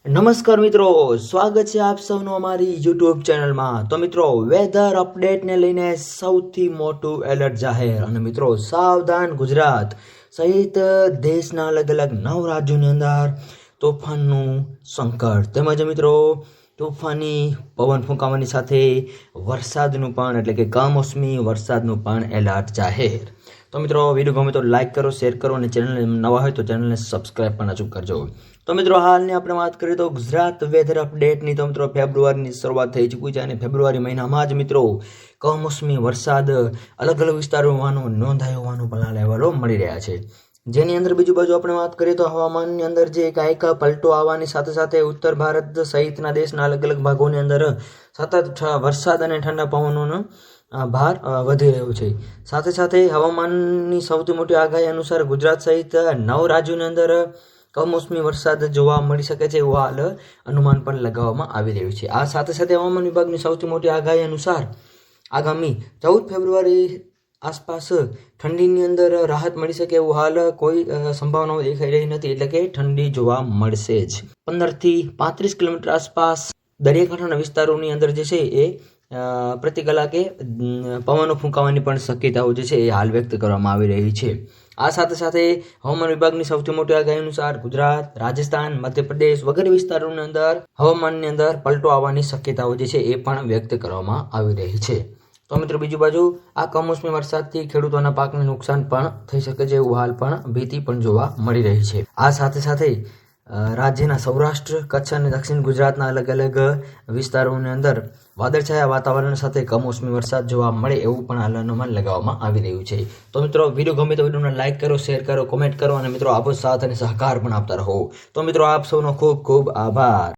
નમસ્કાર મિત્રો, સ્વાગત છે આપ સૌનું અમારી યુટ્યુબ ચેનલમાં। તો મિત્રો, વેધર અપડેટને લઈને સૌથી મોટું એલર્ટ જાહેર। અને મિત્રો, સાવધાન ગુજરાત સહિત દેશના અલગ અલગ 9 રાજ્યોની અંદર તોફાનનું સંકટ તેમજ મિત્રો તોફાની પવન ફૂંકાવાની સાથે વરસાદનું પણ એટલે કે કમોસમી વરસાદનું પણ એલર્ટ જાહેર। તો મિત્રો, વિડીયો ગમે તો લાઈક કરો, શેર કરો અને ચેનલ નવા હોય તો ચેનલને સબસ્ક્રાઈબ પણ અચૂક કરજો। તો મિત્રો, હાલની આપણે વાત કરીએ તો ગુજરાત વેધર અપડેટની તો મિત્રો ફેબ્રુઆરીની શરૂઆત થઈ ચૂકી છે અને ફેબ્રુઆરી મહિનામાં જ મિત્રો કમોસમી વરસાદ અલગ અલગ વિસ્તારોમાં નોંધાયો હોવાનું પણ હાલ અહેવાલો મળી રહ્યા છે। જેની અંદર બીજું બાજુ આપણે વાત કરીએ તો હવામાનની અંદર જે કાંઈક પલટો આવવાની સાથે સાથે ઉત્તર ભારત સહિતના દેશના અલગ અલગ ભાગોની અંદર સતત વરસાદ અને ઠંડા પવનોનો ભાર વધી રહ્યો છે। સાથે સાથે હવામાનની સૌથી મોટી આગાહી અનુસાર ગુજરાત સહિત 9 રાજ્યોની અંદર કમોસમી વરસાદ જોવા મળી શકે છે એવું હાલ અનુમાન પણ લગાવવામાં આવી રહ્યું છે। આ સાથે સાથે હવામાન વિભાગની સૌથી મોટી આગાહી અનુસાર આગામી 14 ફેબ્રુઆરી આસપાસ ઠંડીની અંદર રાહત મળી શકે એવું હાલ કોઈ સંભાવનાઓ દેખાઈ રહી નથી, એટલે કે ઠંડી જોવા મળશે જ। 15 થી 35 કિલોમીટર આસપાસ દરિયાકાંઠાના વિસ્તારોની અંદર જે છે એ પ્રતિ કલાકે પવનો ફૂંકાવાની પણ શક્યતાઓ જે છે એ હાલ વ્યક્ત કરવામાં આવી રહી છે। આ સાથે સાથે હવામાન વિભાગની સૌથી મોટી આગાહી અનુસાર ગુજરાત, રાજસ્થાન, મધ્યપ્રદેશ વગેરે વિસ્તારોની અંદર હવામાનની અંદર પલટો આવવાની શક્યતાઓ જે છે એ પણ વ્યક્ત કરવામાં આવી રહી છે। તો મિત્રો, બીજી બાજુ આ કમોસમી વરસાદથી ખેડૂતોના પાકને નુકસાન પણ થઈ શકે છે એવું હાલ પણ ભીતિ પણ જોવા મળી રહી છે। આ સાથે સાથે રાજ્યના સૌરાષ્ટ્ર, કચ્છ અને દક્ષિણ ગુજરાતના અલગ અલગ વિસ્તારોની અંદર વાદળછાયા વાતાવરણ સાથે કમોસમી વરસાદ જોવા મળે એવું પણ હાલ અનુમાન લગાવવામાં આવી રહ્યું છે। તો મિત્રો, વિડીયો ગમે તો વિડીયોને લાઈક કરો, શેર કરો, કોમેન્ટ કરો અને મિત્રો આપો સાથ અને સહકાર પણ આપતા રહો। તો મિત્રો, આપ સૌનો ખૂબ ખૂબ આભાર।